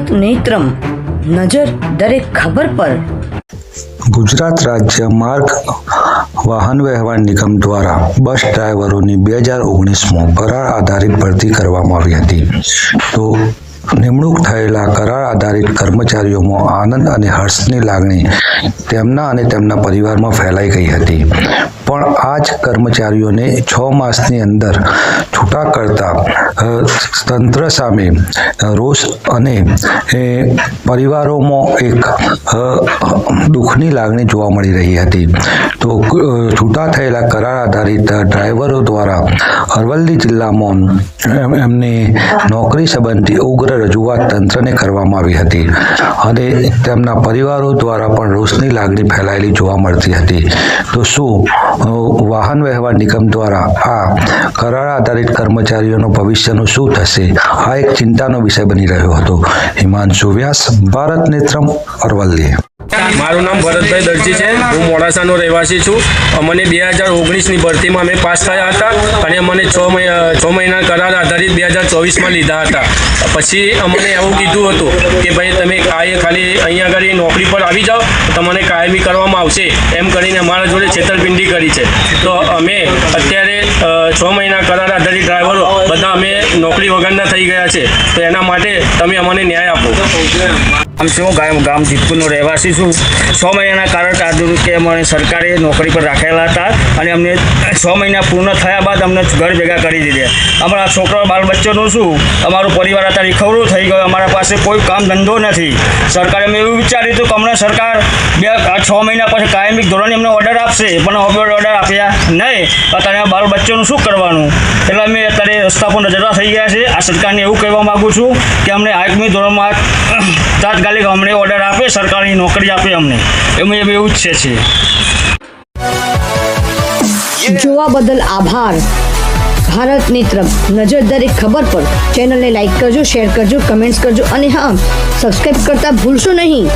ભારત નેત્રમ નજર દરેક ખબર પર। ગુજરાત રાજ્ય માર્ગ વાહન વ્યવહાર નિગમ દ્વારા બસ ડ્રાઈવરોની 2019માં કરાર આધારિત ભરતી કરવામાં આવી હતી। તો નિમણૂક થયેલા કરાર આધારિત કર્મચારીઓમાં આનંદ અને હર્ષની લાગણી તેમના અને તેમના પરિવારમાં ફેલાઈ ગઈ હતી। પણ આ જ કર્મચારીઓને 6 માસની અંદર છૂટા કરતા તંત્ર સામે રોષ અને પરિવારોમાં એક દુઃખની લાગણી જોવા મળી રહી હતી। તો છૂટા થયેલા કરાર આધારિત ડ્રાઈવરો દ્વારા અરવલ્લી જિલ્લામાં એમની નોકરી સંબંધી ઉગ્ર રજૂઆત તંત્રને કરવામાં આવી હતી અને તેમના પરિવારો દ્વારા પણ રોષની લાગણી ફેલાયેલી જોવા મળતી હતી। તો શું વાહન વ્યવહાર નિગમ દ્વારા આ કરાર આધારિત કર્મચારીઓનો ભવિષ્યનું શું થશે, આ એક ચિંતાનો વિષય બની રહ્યો હતો। હિમાંશુ વ્યાસ, ભારત નેત્રમ, અરવલ્લી। મારું નામ ભરતભાઈ દરજી છે। હું મોડાસાનો રહેવાસી છું। અમને 2019ની ભરતીમાં અમે પાસ થયા હતા અને અમને 6 મહિના કરાર આધારિત 2024માં લીધા હતા। પછી અમને એવું કીધું હતું કે ભાઈ તમે ખાલી અહીંયા આગળ નોકરી પર આવી જાઓ તમને કાયમી કરવામાં આવશે, એમ કરીને અમારા જોડે છેતરપિંડી કરી છે। તો અમે અત્યારે 6 મહિના કરાર આધારિત ડ્રાઈવરો બધા અમે નોકરી વગરના થઈ ગયા છે। તો એના માટે તમે અમને ન્યાય આપો। ગામ જીતપુરનો રહેવાસી છું। 6 મહિનાના કારણ આધારિત કે અમને સરકારે નોકરી પર રાખેલા હતા અને અમને 6 મહિના પૂર્ણ થયા બાદ અમને ઘર ભેગા કરી દીધા। અમારા છોકરા બાળ બચ્ચોનું શું, અમારું પરિવાર અત્યારે ખવડું થઈ ગયું, અમારા પાસે કોઈ કામ ધંધો નથી। સરકારે અમે એવું વિચાર્યું હતું કે અમને સરકાર 6 મહિના પછી કાયમી ધોરણે અમને ઓર્ડર આપશે, પણ ઓર્ડર આપ્યા નહીં। અત્યારે બાળ બચ્ચોનું શું કરવાનું, એટલે અમે અત્યારે રસ્તા પર નજરા થઈ ગયા છે। આ સરકારને એવું કહેવા માગું છું કે અમને આગામી ધોરણમાં તાત્કાલિક અમને ઓર્ડર આપે, સરકારી નોકરી આપે અમને, એવું જ છે। જોવા બદલ આભાર। ભારત નેત્રમ નજર દરેક ખબર પર ચેનલને લાઈક કરજો, શેર કરજો, કમેન્ટ્સ કરજો અને હા, સબસ્ક્રાઇબ કરતા ભૂલશો નહીં।